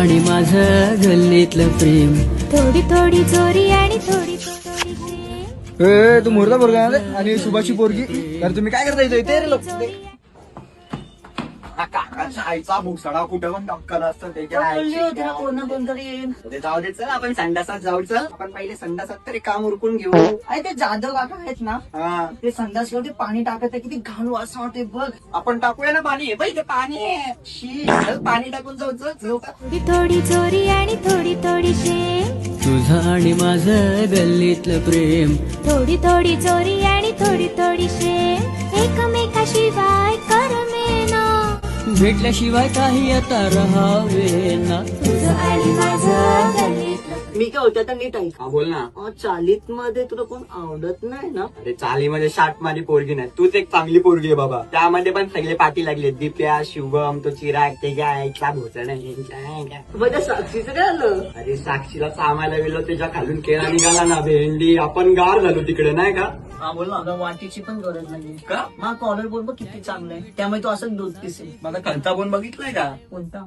आणि माझं गल्लीतलं प्रेम. थोडी थोडी चोरी आणि थोडी थोडी प्रेम. तू मोरदा पोरगा आणि सुभाषची पोरगी. तर तुम्ही काय करता इथे रे लोक? काकाचा आईचा भुसडा कुठे पण टक्कल असतं कोणतरी जाऊ दे. चल आपण संडासात जाऊ. चल आपण पहिले संडासात तरी काम उरकून घेऊ. अरे ते जाधव काका आहेत ना, हा ते संडास ते पाणी टाकत आहे, किती घाण वास वाटते बघ. आपण टाकूया ना पाणी. बाई ते पाणी आहे. शी, चल पाणी टाकून जाऊ. चल थोडी थोडी चोरी आणि थोडी थोडी शेम. तुझं आणि माझं गल्लीतलं प्रेम. थोडी थोडी चोरी आणि थोडी थोडी शेम. एकमेकाशिवाय करमेना. भेटल्याशिवाय काही आता राहावे ना. तुझं आणि माझं गल्लीतलं. मी काय होत्या तर नीट ऐक. हा बोल ना. चालीत मध्ये तुला कोण आवडत नाही ना? अरे चालीमध्ये शाट माझी पोरगी नाही. तूच एक चांगली पोरगी आहे बाबा. त्यामध्ये पण सगळे पाठी लागले. दिप्या, शुभम, तो चिराग, ते काय ऐकला भोसड आहे. माझ्या साक्षीचं काय आलं? अरे साक्षीला सामायला गेलो त्याच्या खालून केळा निघाला ना भेंडी. आपण गार झालो तिकडे नाही का? हा बोल ना. वाटीची पण गरज नाही का? हा कॉलर बोल बघ किती चांगलं आहे. त्यामुळे तो असं दूध दिसेल. माझा खालचा बोन बघितलाय का? कोणता?